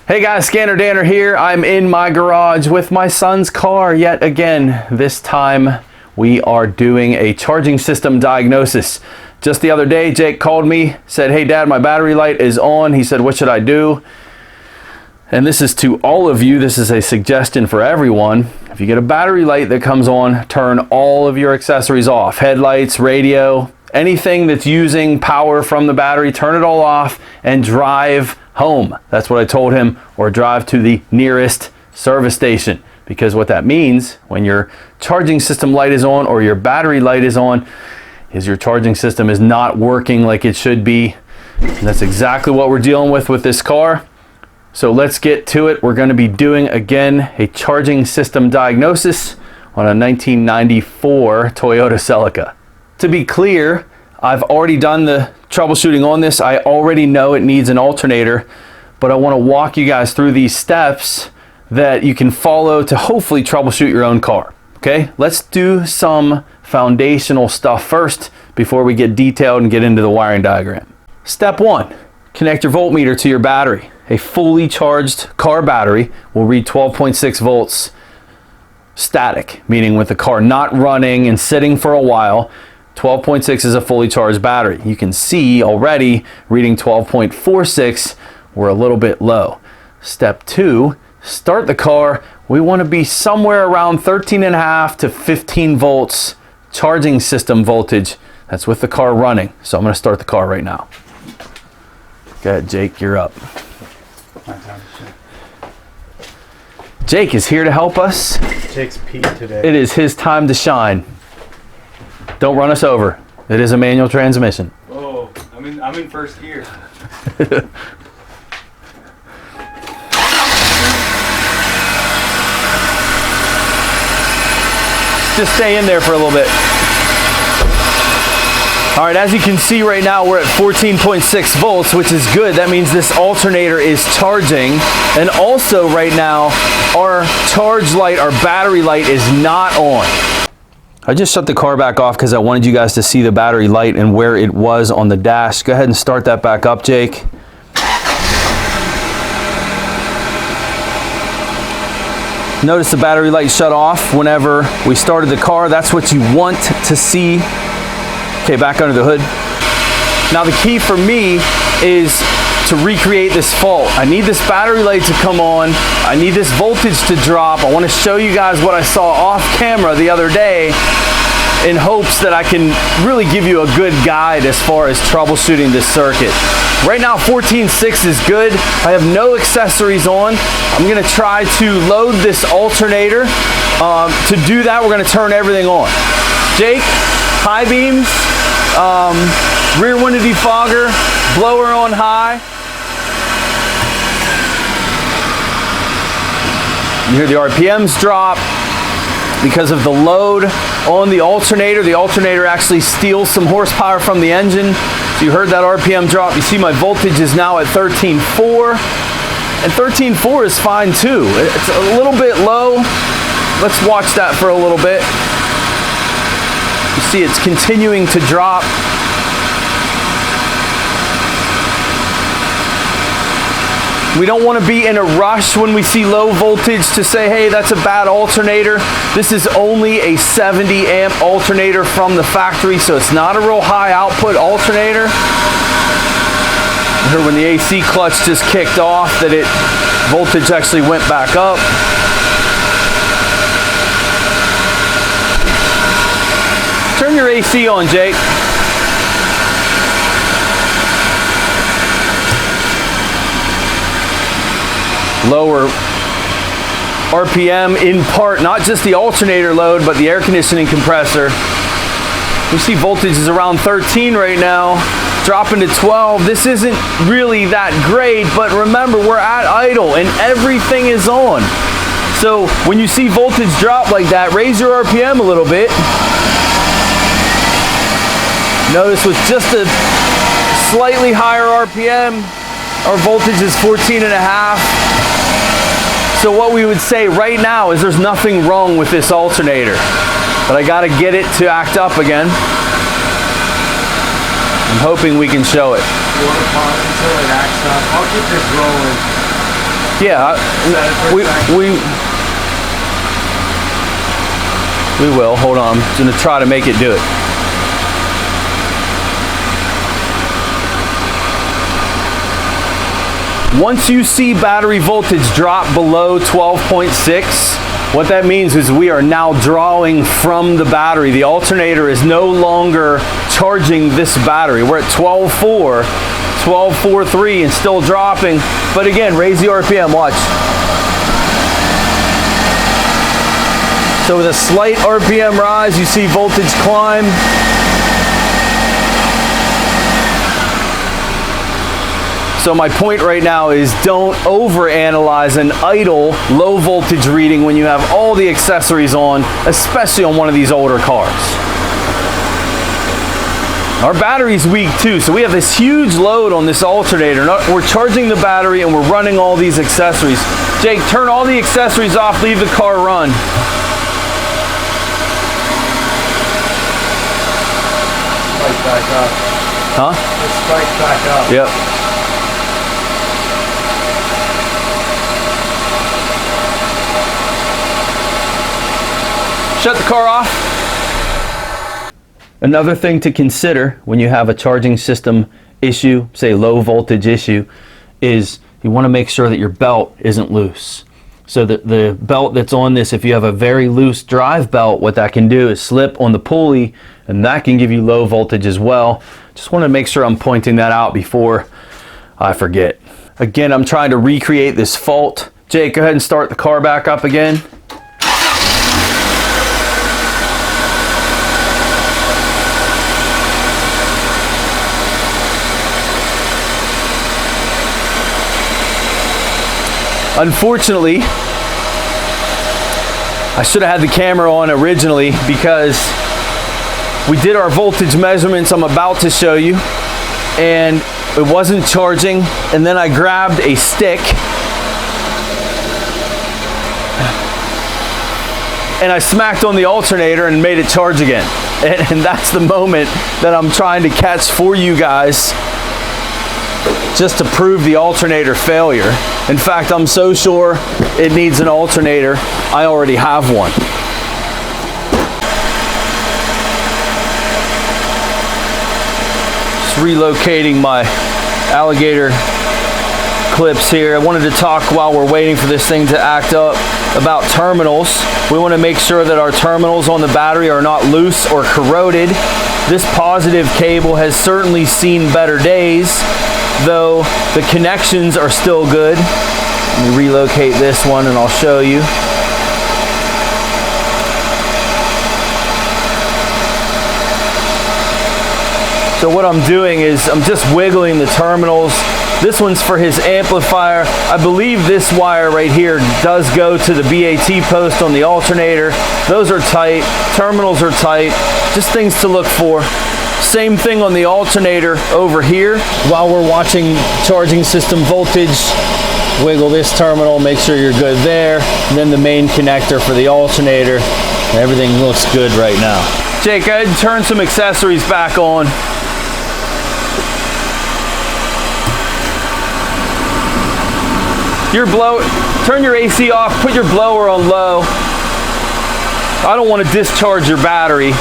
Hey guys, Scanner Danner here. I'm in my garage with my son's car yet again. This time we are doing a charging system diagnosis. Just the other day, Jake called me, said, hey dad, my battery light is on. He said, what should I do? And this is to all of you. This is a suggestion for everyone. If you get a battery light that comes on, turn all of your accessories off. Headlights, radio, anything that's using power from the battery, turn it all off and drive home. That's what I told him, or drive to the nearest service station. Because what that means when your charging system light is on or your battery light is on is your charging system is not working like it should be. And that's exactly what we're dealing with this car. So let's get to it. We're going to be doing again a charging system diagnosis on a 1994 Toyota Celica. To be clear, I've already done the troubleshooting on this. I already know it needs an alternator, but I want to walk you guys through these steps that you can follow to hopefully troubleshoot your own car. Okay, let's do some foundational stuff first before we get detailed and get into the wiring diagram. Step one, connect your voltmeter to your battery. A fully charged car battery will read 12.6 volts static, meaning with the car not running and sitting for a while. 12.6 is a fully charged battery. You can see already reading 12.46, we're a little bit low. Step two, start the car. We want to be somewhere around 13.5 to 15 volts charging system voltage. That's with the car running. So I'm going to start the car right now. Go ahead, Jake, you're up. Jake is here to help us. Jake's peed today. It is his time to shine. Don't run us over. It is a manual transmission. Oh, I'm in first gear. Just stay in there for a little bit. All right, as you can see right now, we're at 14.6 volts, which is good. That means this alternator is charging. And also right now, our charge light, our battery light is not on. I just shut the car back off because I wanted you guys to see the battery light and where it was on the dash. Go ahead and start that back up, Jake. Notice the battery light shut off whenever we started the car. That's what you want to see. Okay, back under the hood. Now the key for me is to recreate this fault. I need this battery light to come on. I need this voltage to drop. I want to show you guys what I saw off camera the other day in hopes that I can really give you a good guide as far as troubleshooting this circuit. Right now 14.6 is good. I have no accessories on. I'm going to try to load this alternator. To do that, we're going to turn everything on. Jake, high beams, rear window defogger, blower on high. You hear the RPMs drop because of the load on the alternator. The alternator actually steals some horsepower from the engine. So you heard that RPM drop. You see my voltage is now at 13.4, and 13.4 is fine too. It's a little bit low. Let's watch that for a little bit. You see it's continuing to drop. We don't want to be in a rush when we see low voltage to say, hey, that's a bad alternator. This is only a 70 amp alternator from the factory, so it's not a real high output alternator. I heard when the AC clutch just kicked off that voltage actually went back up. Turn your AC on, Jake. Lower RPM in part, not just the alternator load, but the air conditioning compressor. You see voltage is around 13 right now, dropping to 12. This isn't really that great, but remember, we're at idle and everything is on. So when you see voltage drop like that, raise your RPM a little bit. Notice with just a slightly higher RPM, our voltage is 14.5. So what we would say right now is there's nothing wrong with this alternator, but I got to get it to act up again. I'm hoping we can show it. You want to pause until it acts up? I'll keep this rolling. Yeah, we will. Hold on. I'm just going to try to make it do it. Once you see battery voltage drop below 12.6, what that means is we are now drawing from the battery. The alternator is no longer charging this battery. We're at 12.4, 12.43 and still dropping. But again, raise the RPM, watch. So with a slight RPM rise, you see voltage climb. So my point right now is don't overanalyze an idle low voltage reading when you have all the accessories on, especially on one of these older cars. Our battery's weak too, so we have this huge load on this alternator. We're charging the battery and we're running all these accessories. Jake, turn all the accessories off, leave the car run. Spike back up. Huh? Just spike back up. Yep. Shut the car off. Another thing to consider when you have a charging system issue, say low voltage issue, is you want to make sure that your belt isn't loose. So the belt that's on this, if you have a very loose drive belt, what that can do is slip on the pulley, and that can give you low voltage as well. Just want to make sure I'm pointing that out before I forget. Again, I'm trying to recreate this fault. Jake, go ahead and start the car back up again. Unfortunately, I should have had the camera on originally because we did our voltage measurements I'm about to show you, and it wasn't charging, and then I grabbed a stick and I smacked on the alternator and made it charge again. And that's the moment that I'm trying to catch for you guys, just to prove the alternator failure. In fact, I'm so sure it needs an alternator, I already have one. Just relocating my alligator clips here. I wanted to talk while we're waiting for this thing to act up about terminals. We want to make sure that our terminals on the battery are not loose or corroded. This positive cable has certainly seen better days, though the connections are still good. Let me relocate this one and I'll show you. So what I'm doing is I'm just wiggling the terminals. This one's for his amplifier. I believe this wire right here does go to the BAT post on the alternator. Those are tight, terminals are tight, just things to look for. Same thing on the alternator over here. While we're watching charging system voltage, wiggle this terminal, make sure you're good there. And then the main connector for the alternator. Everything looks good right now. Jake, go ahead and turn some accessories back on. Turn your AC off, put your blower on low. I don't want to discharge your battery.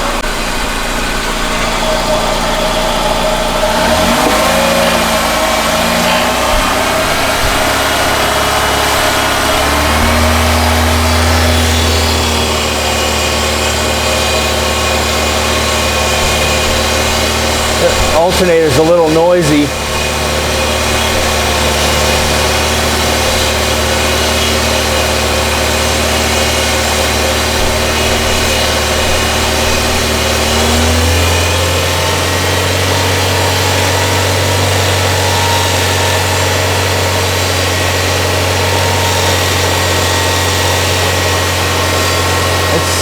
The alternator's a little noisy.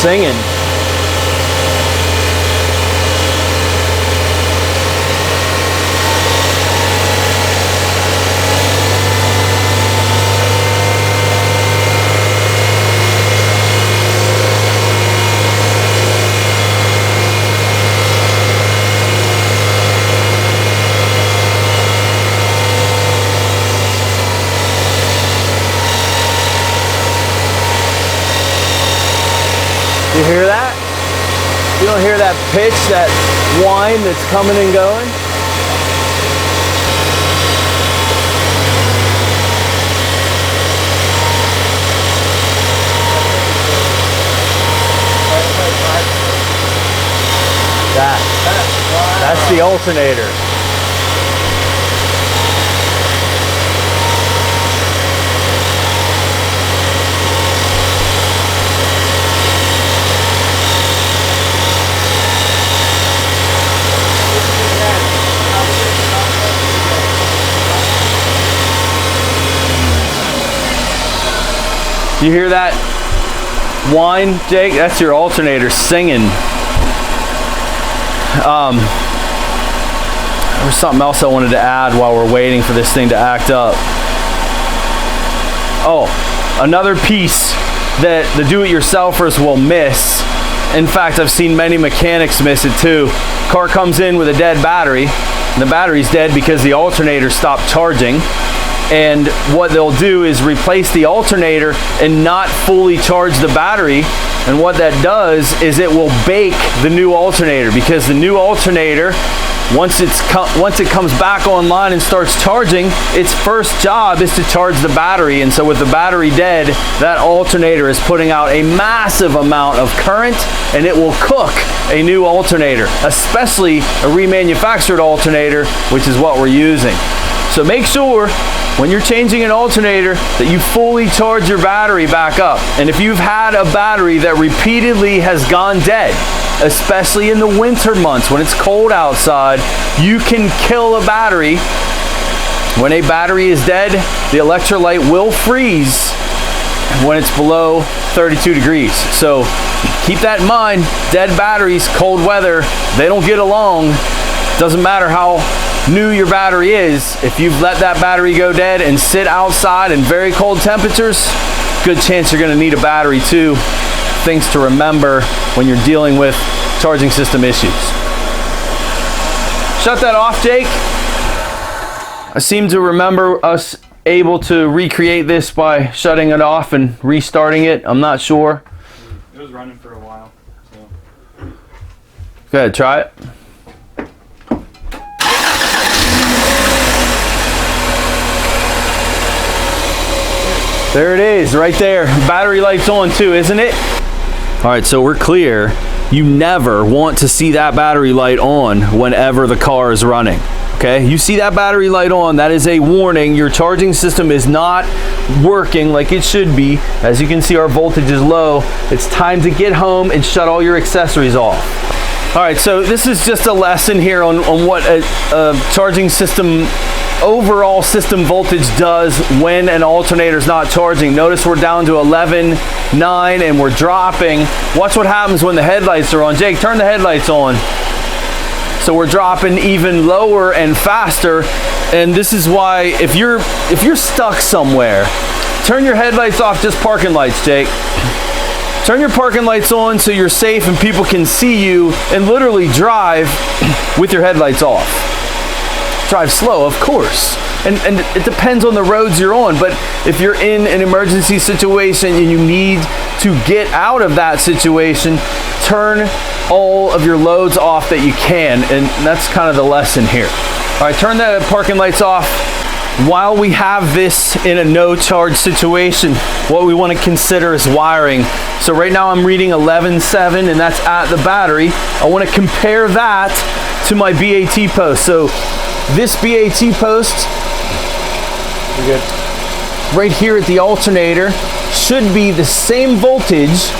Singing. You hear that? You don't hear that pitch, that whine that's coming and going? That's the alternator. You hear that whine, Jake? That's your alternator singing. There's something else I wanted to add while we're waiting for this thing to act up. Oh, another piece that the do-it-yourselfers will miss. In fact, I've seen many mechanics miss it too. Car comes in with a dead battery. And the battery's dead because the alternator stopped charging. And what they'll do is replace the alternator and not fully charge the battery. And what that does is it will bake the new alternator, because the new alternator, once it comes back online and starts charging, its first job is to charge the battery. And so with the battery dead, that alternator is putting out a massive amount of current, and it will cook a new alternator, especially a remanufactured alternator, which is what we're using. So make sure when you're changing an alternator that you fully charge your battery back up. And if you've had a battery that repeatedly has gone dead, especially in the winter months when it's cold outside, you can kill a battery. When a battery is dead, the electrolyte will freeze when it's below 32 degrees. So keep that in mind. Dead batteries, cold weather, they don't get along. Doesn't matter how new your battery is, if you've let that battery go dead and sit outside in very cold temperatures, good chance you're going to need a battery too. Things to remember when you're dealing with charging system issues. Shut that off, Jake. I seem to remember us able to recreate this by shutting it off and restarting it. I'm not sure. It was running for a while. So. Go ahead, try it. There it is, right there. Battery light's on too, isn't it? All right, so we're clear. You never want to see that battery light on whenever the car is running. Okay, you see that battery light on, that is a warning. Your charging system is not working like it should be. As you can see, our voltage is low. It's time to get home and shut all your accessories off. All right, so this is just a lesson here on what a charging system, overall system voltage does when an alternator is not charging. Notice we're down to 11.9 and we're dropping. Watch what happens when the headlights are on. Jake, turn the headlights on. So we're dropping even lower and faster. And this is why if you're stuck somewhere, turn your headlights off, just parking lights, Jake. Turn your parking lights on so you're safe and people can see you, and literally drive with your headlights off. Drive slow, of course. And it depends on the roads you're on, but if you're in an emergency situation and you need to get out of that situation, turn all of your loads off that you can, and that's kind of the lesson here. All right, turn the parking lights off. While we have this in a no charge situation, what we want to consider is wiring. So right now I'm reading 11.7 and that's at the battery. I want to compare that to my BAT post. So this BAT post, we're good, right here at the alternator, should be the same voltage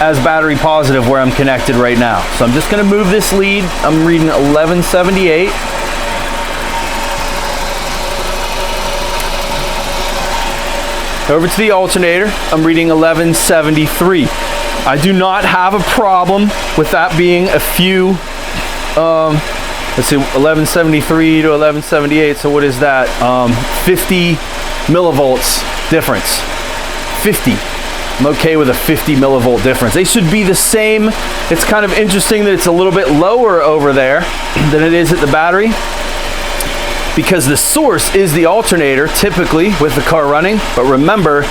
as battery positive where I'm connected right now. So I'm just going to move this lead. I'm reading 1178. Over to the alternator, I'm reading 1173. I do not have a problem with that being a few, let's see, 1173 to 1178, so what is that? 50 millivolts difference. 50. I'm okay with a 50 millivolt difference. They should be the same. It's kind of interesting that it's a little bit lower over there than it is at the battery. because the source is the alternator typically with the car running, but remember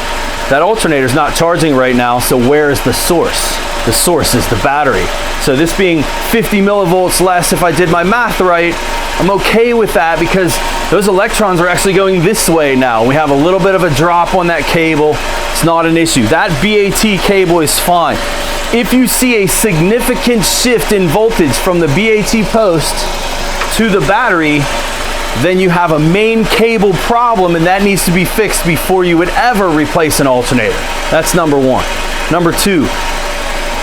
that alternator is not charging right now, so where is the source? The source is the battery. So this being 50 millivolts less, if I did my math right, I'm okay with that because those electrons are actually going this way now. We have a little bit of a drop on that cable. It's not an issue. That BAT cable is fine. If you see a significant shift in voltage from the BAT post to the battery, then you have a main cable problem, and that needs to be fixed before you would ever replace an alternator. That's number one. Number two,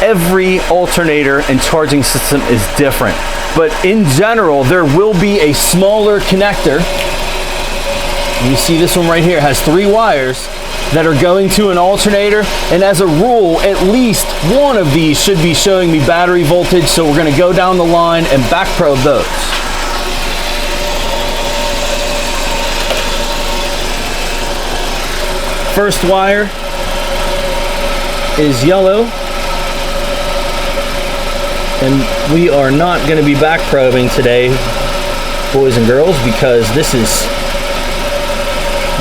every alternator and charging system is different. But in general, there will be a smaller connector. You see this one right here has 3 wires that are going to an alternator, and as a rule, at least one of these should be showing me battery voltage, so we're going to go down the line and back probe those. First wire is yellow, and we are not going to be back probing today, boys and girls, because this is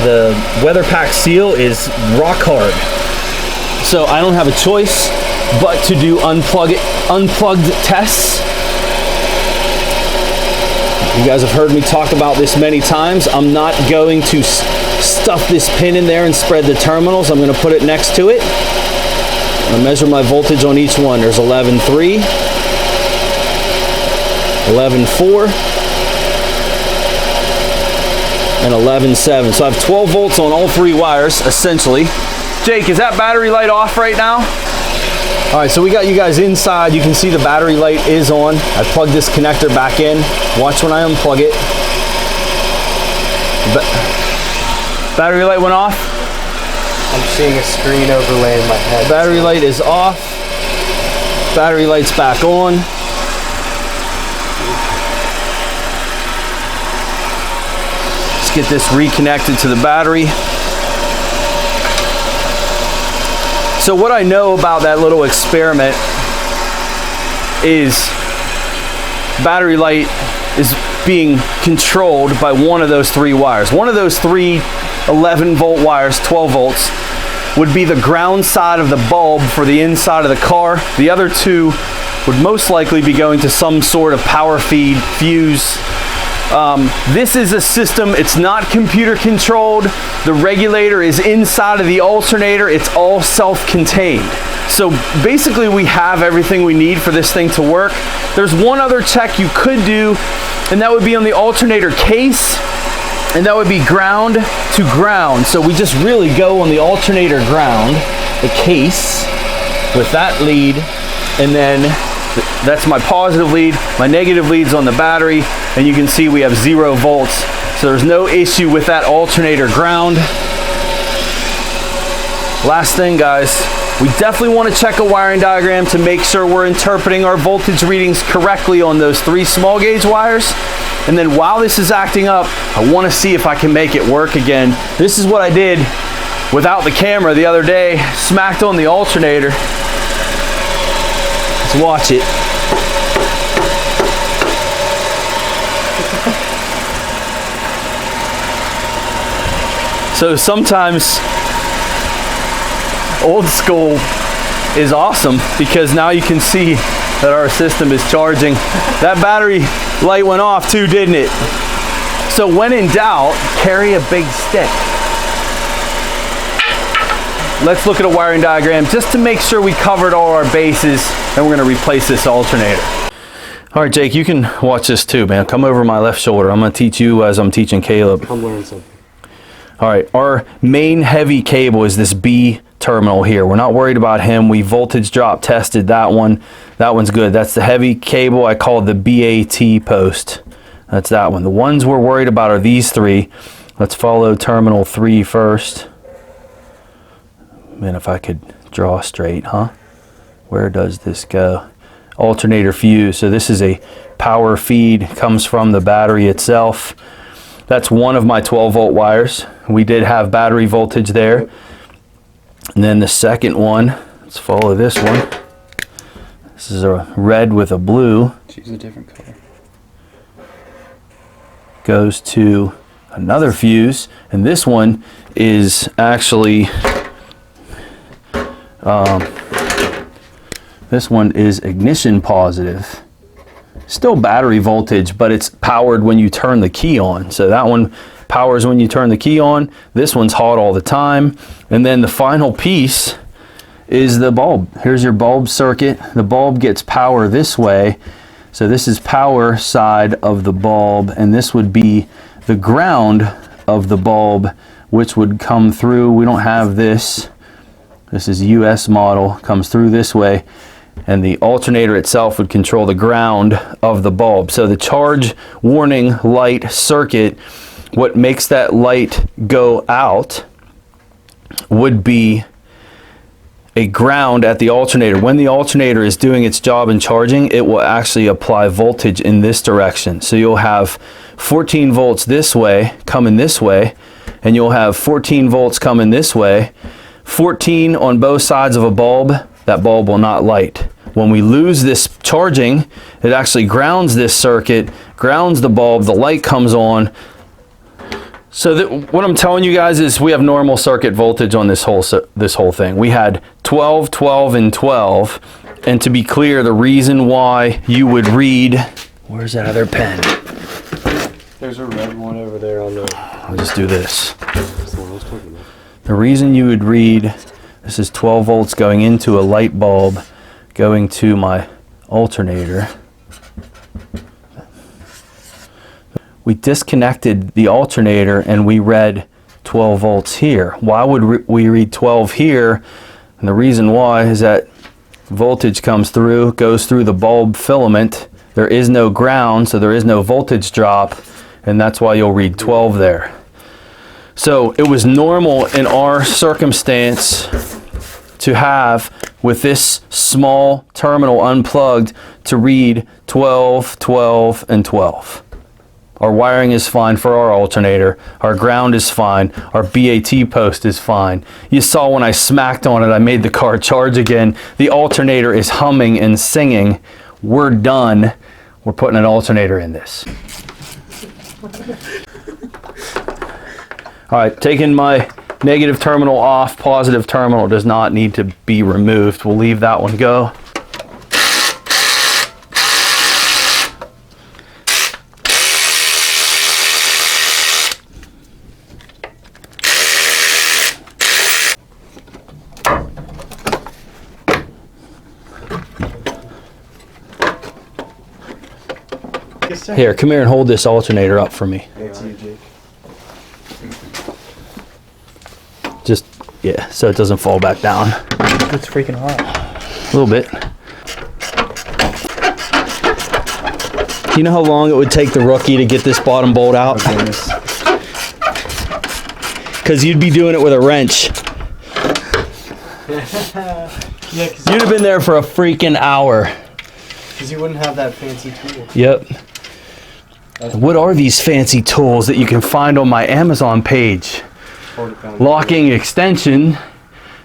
the weather pack seal is rock hard. So I don't have a choice but to do unplugged tests. You guys have heard me talk about this many times. I'm not going to stuff this pin in there and spread the terminals. I'm going to put it next to it. I'm going to measure my voltage on each one. There's 11.3, 11.4, and 11.7. So I have 12 volts on all 3 wires, essentially. Jake, is that battery light off right now? All right, so we got you guys inside. You can see the battery light is on. I plugged this connector back in. Watch when I unplug it. Battery light went off. I'm seeing a screen overlaying my head. Battery light is off. Battery light's back on. Let's get this reconnected to the battery. So what I know about that little experiment is battery light is being controlled by one of those 3 wires. One of those 3 11 volt wires, 12 volts, would be the ground side of the bulb for the inside of the car. The other 2 would most likely be going to some sort of power feed fuse. This is a system, it's not computer controlled. The regulator is inside of the alternator. It's all self-contained. So basically we have everything we need for this thing to work. There's one other check you could do, and that would be on the alternator case, and that would be ground to ground. So we just really go on the alternator ground, the case, with that lead, and then that's my positive lead. My negative lead's on the battery, and you can see we have 0 volts. So there's no issue with that alternator ground. Last thing, guys, we definitely want to check a wiring diagram to make sure we're interpreting our voltage readings correctly on those 3 small gauge wires. And then while this is acting up, I want to see if I can make it work again. This is what I did without the camera the other day. Smacked on the alternator. Let's watch it. So sometimes old school is awesome because now you can see that our system is charging. That battery light went off too, didn't it? So when in doubt, carry a big stick. Let's look at a wiring diagram just to make sure we covered all our bases, and we're going to replace this alternator. All right, Jake, you can watch this too, man. Come over my left shoulder. I'm going to teach you as I'm teaching Caleb. I'm learning something. All right, our main heavy cable is this B terminal here. We're not worried about him. We voltage drop tested that one. That one's good. That's the heavy cable I call the BAT post. That's that one. The ones we're worried about are these 3. Let's follow terminal 3 first. Man, if I could draw straight, huh? Where does this go? Alternator fuse. So this is a power feed, comes from the battery itself. That's one of my 12 volt wires. We did have battery voltage there. And then the second one, let's follow this one. This is a red with a blue. Choose a different color. goes to another fuse, and this one is actually this one is ignition positive. Still battery voltage, but it's powered when you turn the key on. So that one powers when you turn the key on. This one's hot all the time. And then the final piece is the bulb. Here's your bulb circuit. The bulb gets power this way. So this is power side of the bulb, and this would be the ground of the bulb, which would come through. We don't have this. This is US model, comes through this way, and the alternator itself would control the ground of the bulb. So the charge warning light circuit, what makes that light go out would be a ground at the alternator. When the alternator is doing its job and charging, it will actually apply voltage in this direction. So you'll have 14 volts this way, coming this way, and you'll have 14 volts coming this way. 14 on both sides of a bulb, that bulb will not light. When we lose this charging, it actually grounds this circuit, grounds the bulb, the light comes on. So what I'm telling you guys is we have normal circuit voltage on this whole thing. We had 12, 12, and 12. And to be clear, the reason why you would read, where's that other pen? There's a red one over there on the... I'll just do this. That's the one I was talking about. The reason you would read, this is 12 volts going into a light bulb, going to my alternator. We disconnected the alternator and we read 12 volts here. Why would we read 12 here? And the reason why is that voltage comes through, goes through the bulb filament. There is no ground, so there is no voltage drop, and that's why you'll read 12 there. So it was normal in our circumstance to have, with this small terminal unplugged, to read 12, 12, and 12. Our wiring is fine for our alternator. Our ground is fine. Our BAT post is fine. You saw when I smacked on it, I made the car charge again. The alternator is humming and singing. We're done. We're putting an alternator in this. All right, taking my negative terminal off. Positive terminal does not need to be removed. We'll leave that one go. Here, come here and hold this alternator up for me. That's you, Jake. Just, yeah, so it doesn't fall back down. It's freaking hot. A little bit. You know how long it would take the rookie to get this bottom bolt out? Because you'd be doing it with a wrench. Yeah, You'd have been there for a freaking hour. because you wouldn't have that fancy tool. Yep. What are these fancy tools that you can find on my Amazon page? Locking extension,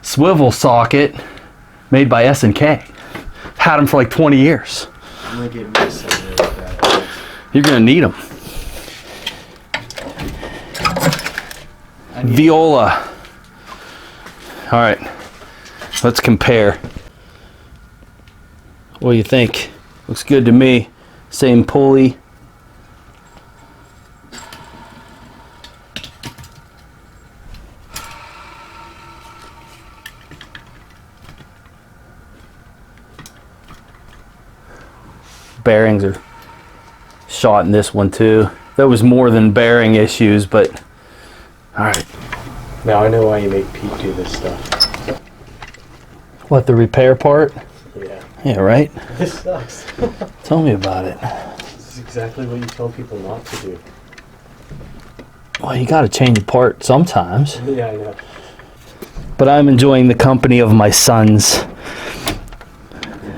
swivel socket, made by S&K. Had them for like 20 years. I'm gonna get me something like that. You're gonna need them. Viola. All right, let's compare. What do you think? Looks good to me. Same pulley. Bearings are shot in this one too. There was more than bearing issues, but all right. Now I know why you make Pete do this stuff. What, the repair part? Yeah. Yeah, right? This sucks. Tell me about it. This is exactly what you tell people not to do. Well, you got to change a part sometimes. Yeah, I know. But I'm enjoying the company of my sons.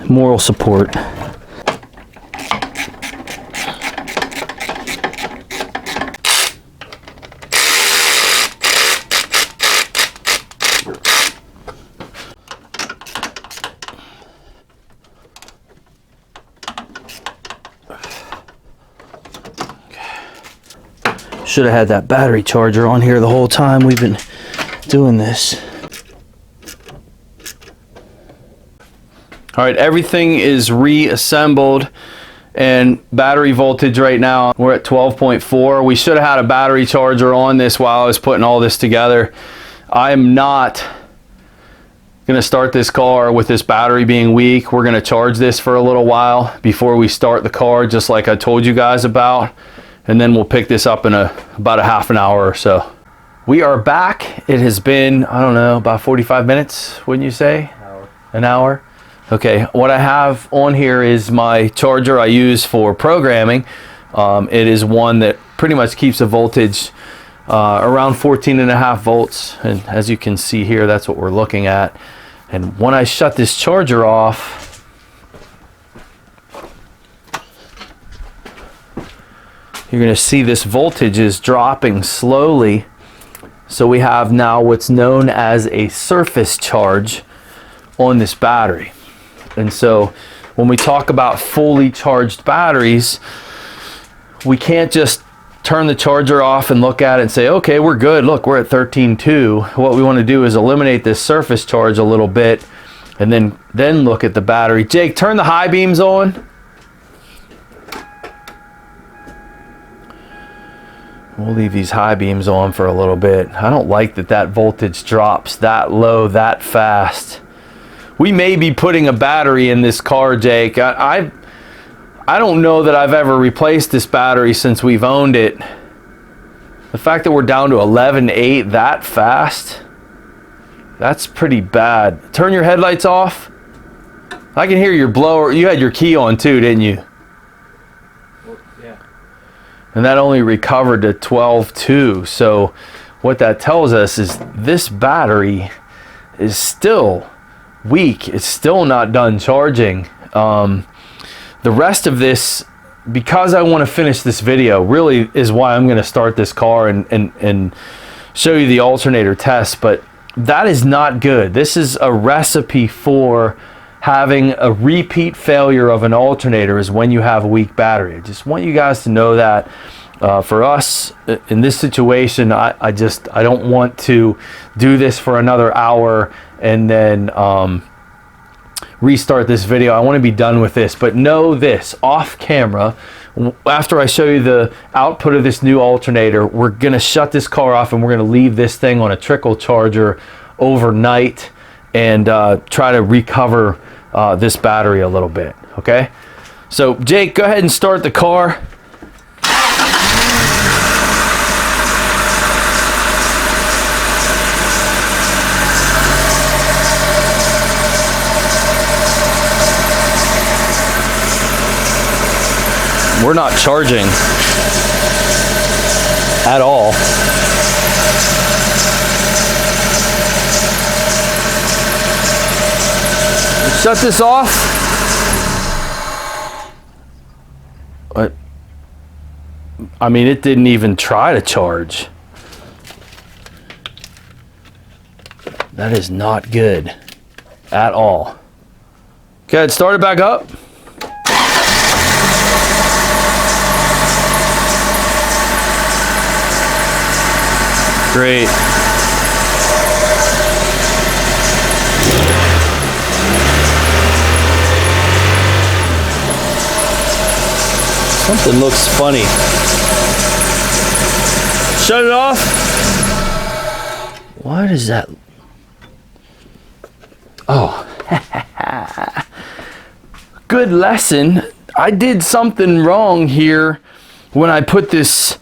Moral support. Should have had that battery charger on here the whole time we've been doing this. All right, everything is reassembled, and battery voltage right now, we're at 12.4. We should have had a battery charger on this while I was putting all this together. I'm not gonna start this car with this battery being weak. We're gonna charge this for a little while before we start the car, just like I told you guys about, and then we'll pick this up in about a half an hour or so. We are back. It has been, I don't know, about 45 minutes, wouldn't you say? An hour? Okay, what I have on here is my charger I use for programming. It is one that pretty much keeps the voltage around 14.5 volts, and as you can see here, that's what we're looking at. And when I shut this charger off, you're going to see this voltage is dropping slowly. So we have now what's known as a surface charge on this battery. And so when we talk about fully charged batteries, we can't just turn the charger off and look at it and say, okay, we're good. Look, we're at 13.2. What we want to do is eliminate this surface charge a little bit and then look at the battery. Jake, turn the high beams on. We'll leave these high beams on for a little bit. I don't like that voltage drops that low that fast. We may be putting a battery in this car, Jake. I don't know that I've ever replaced this battery since we've owned it. The fact that we're down to 11.8 that fast, that's pretty bad. Turn your headlights off. I can hear your blower. You had your key on too, didn't you? Yeah. And that only recovered to 12.2. So what that tells us is this battery is still weak. It's still not done charging. The rest of this, because I want to finish this video, really is why I'm going to start this car and show you the alternator test. But that is not good. This is a recipe for having a repeat failure of an alternator is when you have a weak battery. I just want you guys to know that. For us in this situation, I don't want to do this for another hour and then restart this video. I want to be done with this, but know this, off camera, after I show you the output of this new alternator, we're going to shut this car off and we're going to leave this thing on a trickle charger overnight and try to recover this battery a little bit. Okay, so Jake, go ahead and start the car. We're not charging at all. Shut this off. I mean, it didn't even try to charge. That is not good at all. Go ahead, start it back up. Great. Something looks funny. Shut it off. What is that? Oh. Good lesson. I did something wrong here when I put this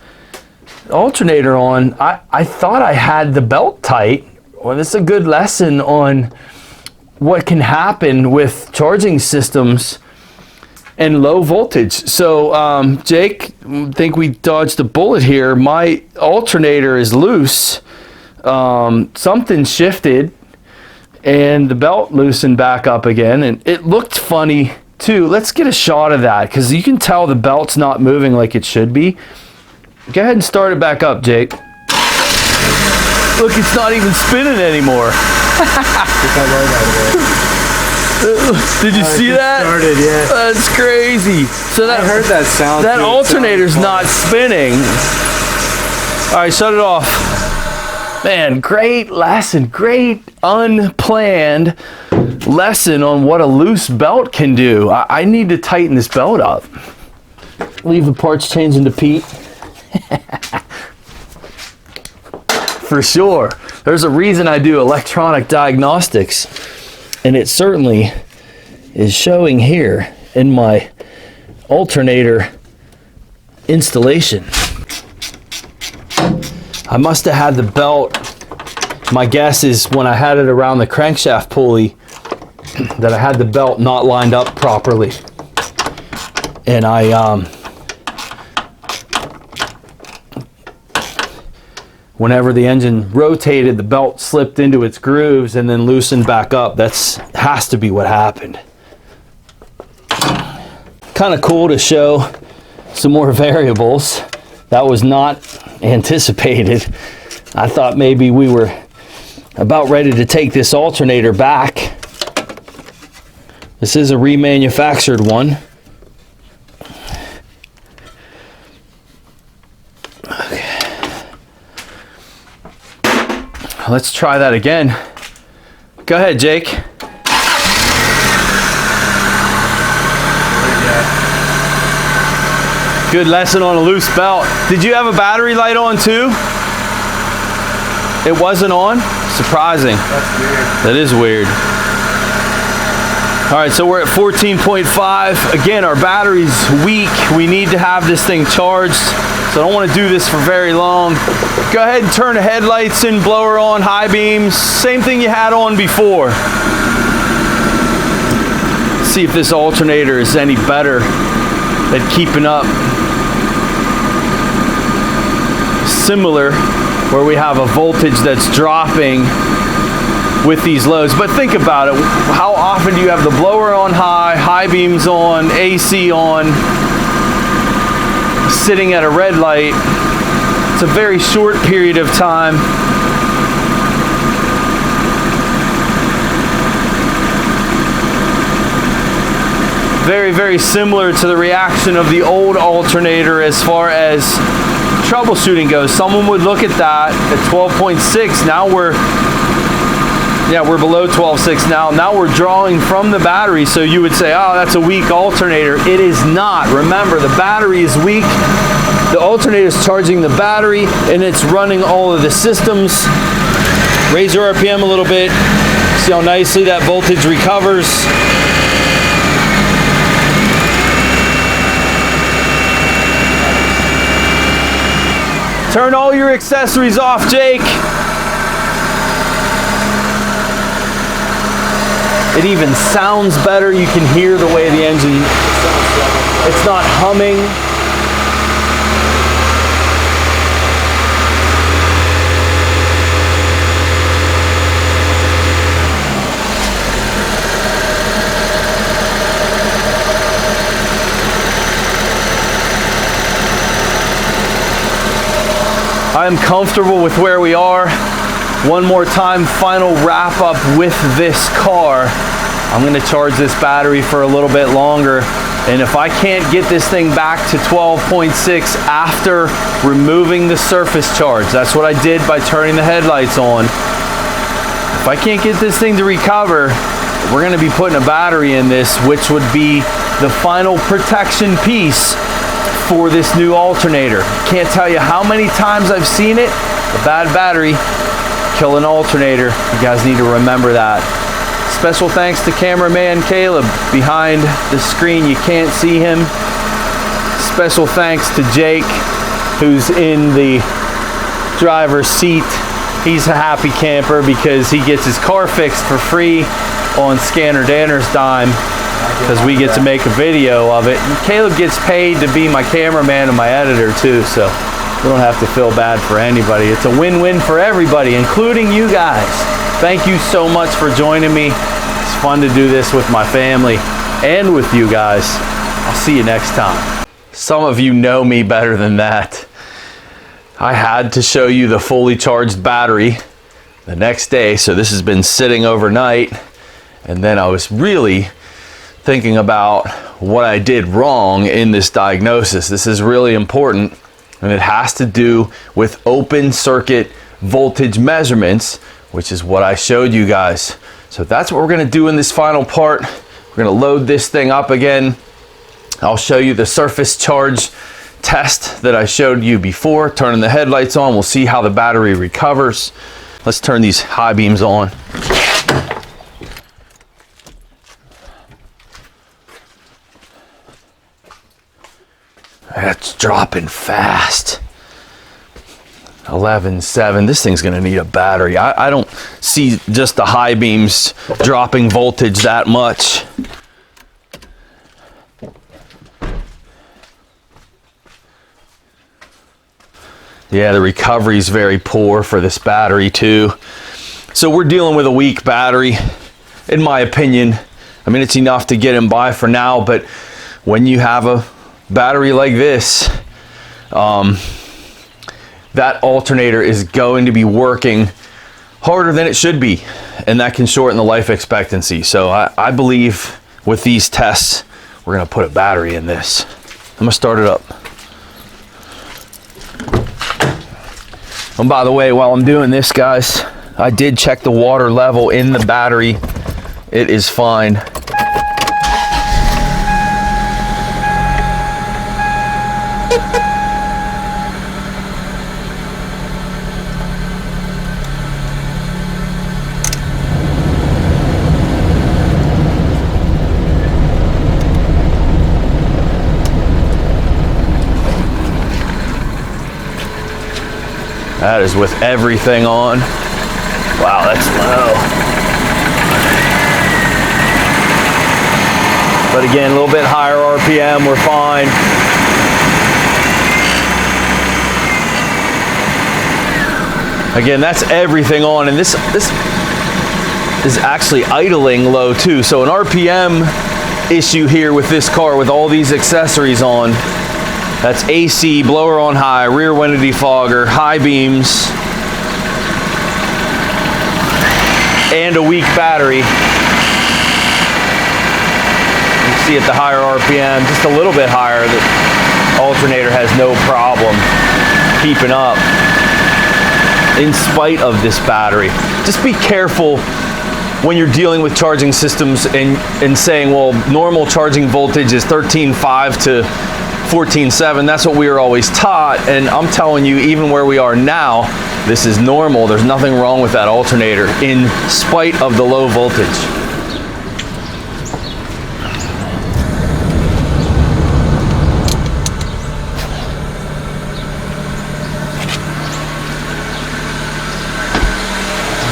alternator on. I thought I had the belt tight. Well, this is a good lesson on what can happen with charging systems and low voltage. So Jake, I think we dodged a bullet here. My alternator is loose. Something shifted and the belt loosened back up again, and it looked funny too. Let's get a shot of that because you can tell the belt's not moving like it should be. Go ahead and start it back up, Jake. Look, it's not even spinning anymore. Did you see that? Started, yeah. That's crazy. So that, I heard that sound. That too. alternator's not spinning. All right, shut it off. Man, great lesson, great unplanned lesson on what a loose belt can do. I need to tighten this belt up. Leave the parts change into Pete. For sure. There's a reason I do electronic diagnostics, and it certainly is showing here in my alternator installation. I must have had the belt, my guess is when I had it around the crankshaft pulley, that I had the belt not lined up properly. And whenever the engine rotated, the belt slipped into its grooves and then loosened back up. That's has to be what happened. Kind of cool to show some more variables. That was not anticipated. I thought maybe we were about ready to take this alternator back. This is a remanufactured one. Okay. Let's try that again. Go ahead, Jake. Good lesson on a loose belt. Did you have a battery light on too? It wasn't on? Surprising. That's weird. That is weird. All right, so we're at 14.5. Again, our battery's weak. We need to have this thing charged. So I don't want to do this for very long. Go ahead and turn the headlights and blower on, high beams. Same thing you had on before. See if this alternator is any better at keeping up. Similar, where we have a voltage that's dropping with these loads. But think about it. How often do you have the blower on high beams on, AC on, sitting at a red light? It's a very short period of time. Very, very similar to the reaction of the old alternator as far as troubleshooting goes. Someone would look at that at 12.6. Now we're below 12.6 now. Now we're drawing from the battery, so you would say, oh, that's a weak alternator. It is not. Remember, the battery is weak. The alternator is charging the battery, and it's running all of the systems. Raise your RPM a little bit. See how nicely that voltage recovers. Turn all your accessories off, Jake. It even sounds better. You can hear the way the engine, it's not humming. I am comfortable with where we are. One more time, final wrap up with this car. I'm gonna charge this battery for a little bit longer. And if I can't get this thing back to 12.6 after removing the surface charge, that's what I did by turning the headlights on. If I can't get this thing to recover, we're gonna be putting a battery in this, which would be the final protection piece for this new alternator. Can't tell you how many times I've seen it. A bad battery kill an alternator. You guys need to remember that. Special thanks to cameraman Caleb behind the screen. You can't see him. Special thanks to Jake, who's in the driver's seat. He's a happy camper because he gets his car fixed for free on Scanner Danner's dime, because we get to make a video of it. And Caleb gets paid to be my cameraman and my editor too, so we don't have to feel bad for anybody. It's a win-win for everybody, including you guys. Thank you so much for joining me. It's fun to do this with my family and with you guys. I'll see you next time. Some of you know me better than that. I had to show you the fully charged battery the next day, so this has been sitting overnight, and then I was really thinking about what I did wrong in this diagnosis. This is really important. And it has to do with open circuit voltage measurements, which is what I showed you guys. So that's what we're going to do in this final part. We're going to load this thing up again. I'll show you the surface charge test that I showed you before. Turning the headlights on, we'll see how the battery recovers. Let's turn these high beams on. That's dropping fast. 11.7. This thing's gonna need a battery. I don't see just the high beams dropping voltage that much. Yeah, the recovery is very poor for this battery too. So we're dealing with a weak battery, in my opinion. I mean, it's enough to get him by for now, but when you have a battery like this, that alternator is going to be working harder than it should be, and that can shorten the life expectancy. So I believe with these tests, we're gonna put a battery in this. I'm gonna start it up. And by the way, while I'm doing this, guys, I did check the water level in the battery. It is fine. That is with everything on. Wow, that's low. But again, a little bit higher RPM, we're fine. Again, that's everything on, and this is actually idling low too. So an RPM issue here with this car with all these accessories on. That's AC, blower on high, rear window defogger, high beams, and a weak battery. You can see at the higher RPM, just a little bit higher, the alternator has no problem keeping up in spite of this battery. Just be careful when you're dealing with charging systems and saying, well, normal charging voltage is 13.5 to 14.7, that's what we were always taught, and I'm telling you, even where we are now, this is normal. There's nothing wrong with that alternator in spite of the low voltage.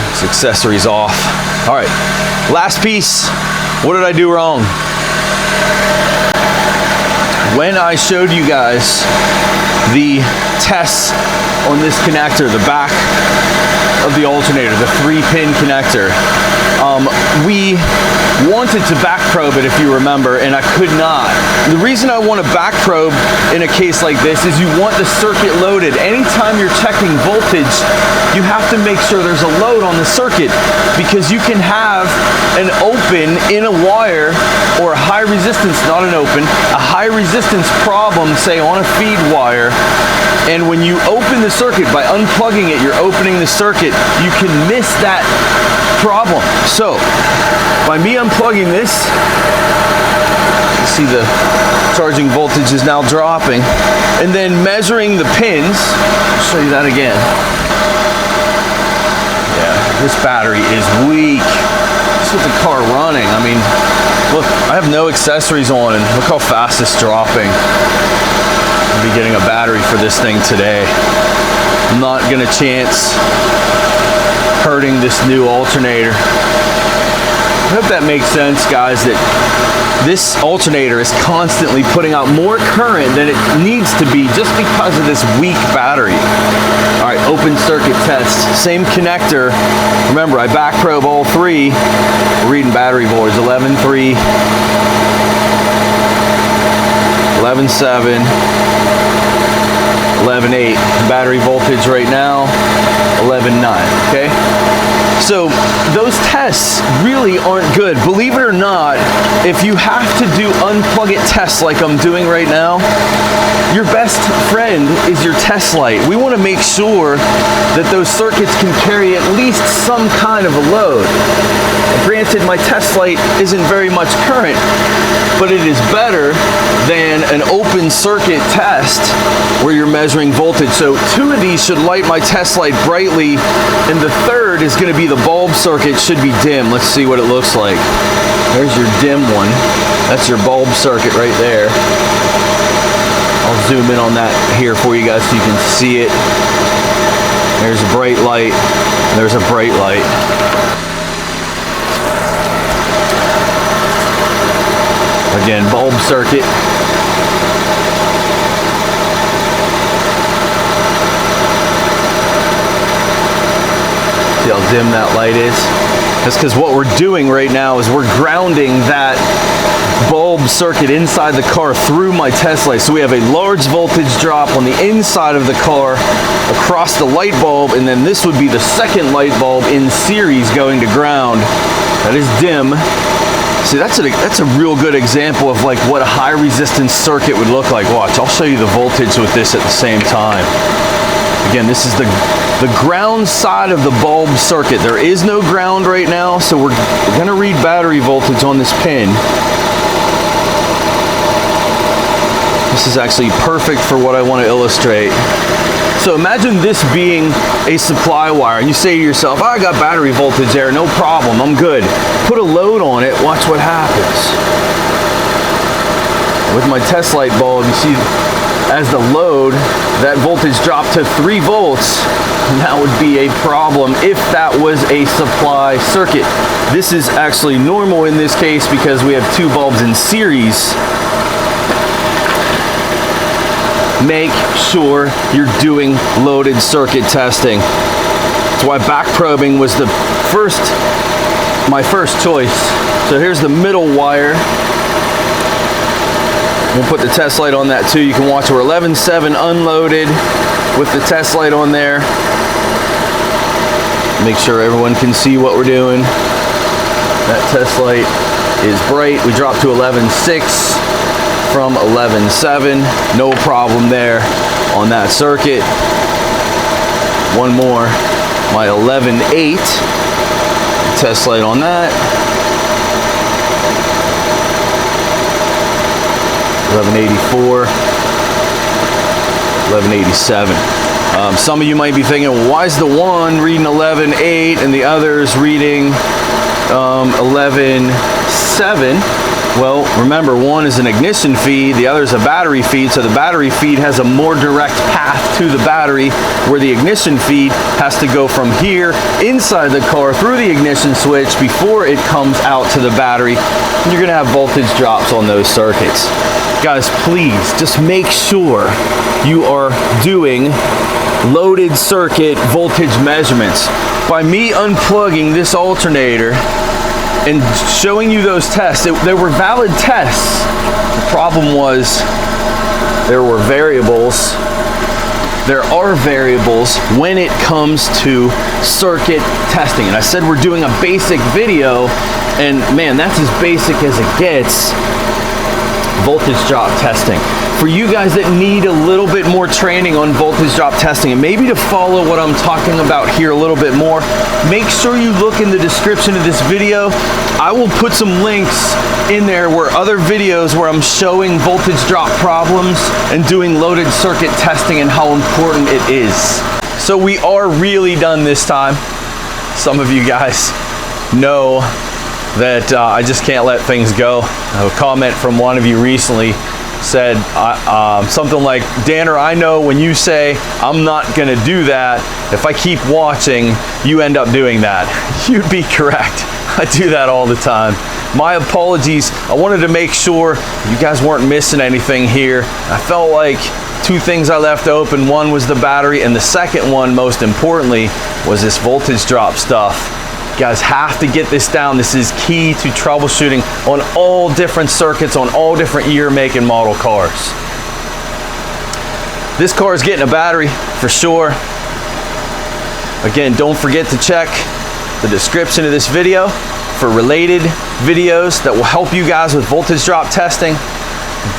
This accessory's off. All right, last piece. What did I do wrong? When I showed you guys the tests on this connector, the back of the alternator, the 3-pin connector, we wanted to back probe it, if you remember, and I could not. The reason I want to back probe in a case like this is you want the circuit loaded. Anytime you're checking voltage, you have to make sure there's a load on the circuit, because you can have an open in a wire or a high resistance, not an open, a high resistance problem, say on a feed wire, and when you open the circuit, by unplugging it, you're opening the circuit, you can miss that problem. So, by me unplugging this, you see the charging voltage is now dropping, and then measuring the pins, I'll show you that again. Yeah, this battery is weak. Just with the car running, I mean, look, I have no accessories on, and look how fast it's dropping. I'll be getting a battery for this thing today. I'm not gonna chance hurting this new alternator. I hope that makes sense, guys, that this alternator is constantly putting out more current than it needs to be just because of this weak battery. All right, open circuit test, same connector. Remember, I back probe all three. We're reading battery voltage, 11.3, 11.7, 11.8. Battery voltage right now, 11.9, okay? So those tests really aren't good. Believe it or not, if you have to do unplug it tests like I'm doing right now, your best friend is your test light. We want to make sure that those circuits can carry at least some kind of a load. Granted, my test light isn't very much current, but it is better than an open circuit test where you're measuring voltage. So 2 of these should light my test light brightly, and the third is going to be the bulb circuit, should be dim. Let's see what it looks like. There's your dim one. That's your bulb circuit right there. I'll zoom in on that here for you guys so you can see it. There's a bright light. There's a bright light. Again, bulb circuit. See how dim that light is? That's because what we're doing right now is we're grounding that bulb circuit inside the car through my test light. So we have a large voltage drop on the inside of the car across the light bulb, and then this would be the second light bulb in series going to ground. That is dim. See, that's a real good example of like what a high resistance circuit would look like. Watch, I'll show you the voltage with this at the same time. Again, this is the ground side of the bulb circuit. There is no ground right now, so we're going to read battery voltage on this pin. This is actually perfect for what I want to illustrate. So imagine this being a supply wire, and you say to yourself, I got battery voltage there, no problem, I'm good. Put a load on it, watch what happens. With my test light bulb, you see as the load, that voltage dropped to 3 volts. That would be a problem if that was a supply circuit. This is actually normal in this case because we have 2 bulbs in series. Make sure you're doing loaded circuit testing. That's why back probing was my first choice. So here's the middle wire. We'll put the test light on that too. You can watch we're 11.7 unloaded with the test light on there. Make sure everyone can see what we're doing. That test light is bright. We dropped to 11.6 from 11.7. No problem there on that circuit. One more. My 11.8. Test light on that. 1184, 1187. Some of you might be thinking, well, why is the one reading 11.8 and the others reading 11.7? Well, remember, one is an ignition feed, the other is a battery feed, so the battery feed has a more direct path to the battery, where the ignition feed has to go from here inside the car through the ignition switch before it comes out to the battery. And you're going to have voltage drops on those circuits. Guys, please just make sure you are doing loaded circuit voltage measurements. By me unplugging this alternator and showing you those tests, they were valid tests. The problem was there were variables. There are variables when it comes to circuit testing. And I said we're doing a basic video, and man, that's as basic as it gets. Voltage drop testing. For you guys that need a little bit more training on voltage drop testing, and maybe to follow what I'm talking about here a little bit more, make sure you look in the description of this video. I will put some links in there where other videos where I'm showing voltage drop problems and doing loaded circuit testing and how important it is. So we are really done this time. Some of you guys know that I just can't let things go. A comment from one of you recently said something like, Danner, I know when you say I'm not gonna do that, if I keep watching, you end up doing that. You'd be correct. I do that all the time. My apologies. I wanted to make sure you guys weren't missing anything here. I felt like 2 things I left open. One was the battery, and the second one, most importantly, was this voltage drop stuff. You guys have to get this down. This is key to troubleshooting on all different circuits, on all different year, make, and model cars. This car is getting a battery for sure. Again, don't forget to check the description of this video for related videos that will help you guys with voltage drop testing.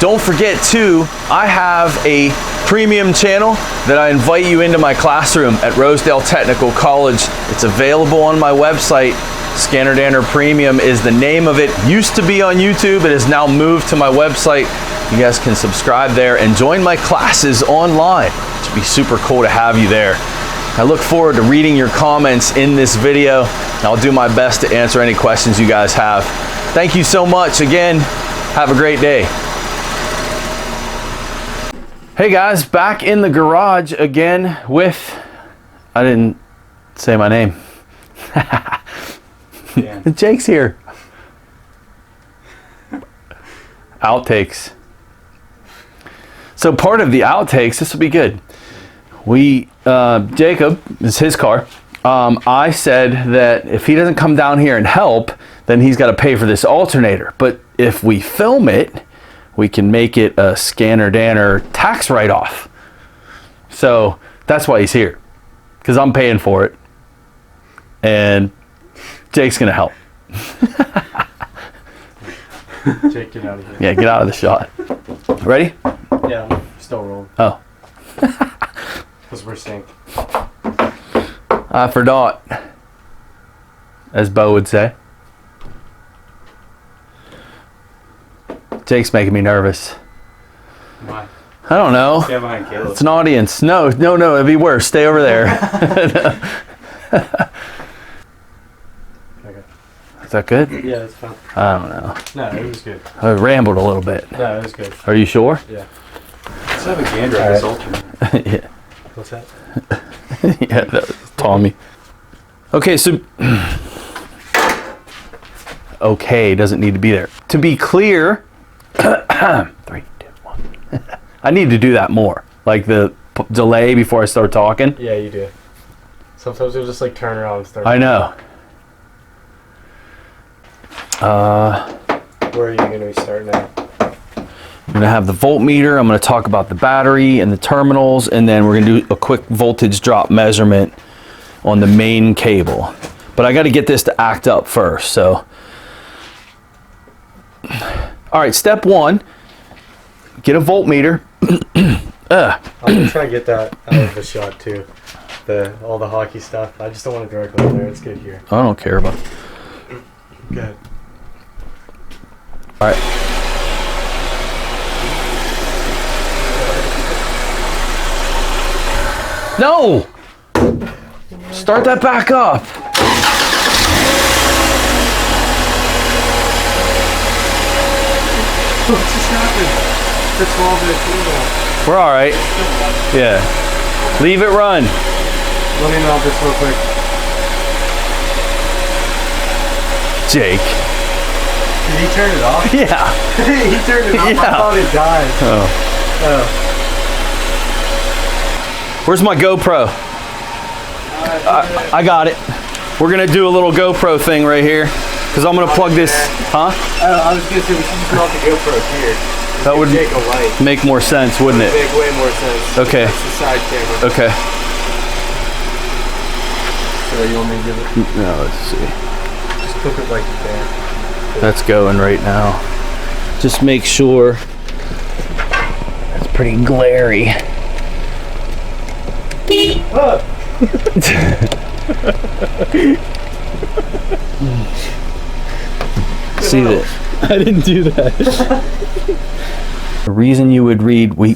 Don't forget too, I have a premium channel that I invite you into my classroom at Rosedale Technical College. It's available on my website. Scanner Danner Premium is the name of it. Used to be on YouTube. It has now moved to my website. You guys can subscribe there and join my classes online. It should be super cool to have you there. I look forward to reading your comments in this video. I'll do my best to answer any questions you guys have. Thank you so much. Again, have a great day. Hey guys, back in the garage again with, I didn't say my name. Yeah. Jake's here. Outtakes. So part of the outtakes, this will be good. Jacob, this is his car. I said that if he doesn't come down here and help, then he's got to pay for this alternator. But if we film it, we can make it a Scanner Danner tax write-off. So that's why he's here, because I'm paying for it. And Jake's gonna help. Jake, get out of here. Yeah, get out of the shot. Ready? Yeah, I'm still rolling. Oh. Because we're synced. I forgot, as Bo would say. Jake's making me nervous. Why? I don't know. Stand behind Caleb. It's an audience. No, it'd be worse. Stay over there. Okay. Is that good? Yeah, that's fine. I don't know. No, it was good. I rambled a little bit. No, it was good. Are you sure? Yeah. Let's have a gander at this alternate. Yeah. What's that? Yeah, that was Tommy. Okay, so okay doesn't need to be there. To be clear, 3, 2, 1. I need to do that more. Like the delay before I start talking. Yeah, you do. Sometimes you'll just like turn around and start. I know. Where are you going to be starting at? I'm going to have the voltmeter. I'm going to talk about the battery and the terminals, and then we're going to do a quick voltage drop measurement on the main cable. But I got to get this to act up first. So, all right, step 1, get a voltmeter. I'm going to try to get that out of the shot too. All the hockey stuff. I just don't want to direct over there. It's good here. I don't care about it. Good. All right. No! Start that back up. What just happened? For 12 minutes. We're all right. Yeah. Leave it run. Let me mount this real quick. Jake. Did he turn it off? Yeah. He turned it off. Yeah. I thought it died. Oh. Oh. Where's my GoPro? I got it. We're gonna do a little GoPro thing right here, because I'm gonna plug this. Huh? I was gonna say we should just mount the GoPro here. That would Take a light. make more sense, wouldn't it? Make way more sense. Okay. That's the side camera. Okay. So you want me to give it? No, let's see. Just clip it like there. That's going right now. Just make sure. That's pretty glary. See that? I didn't do that. The reason you would read, we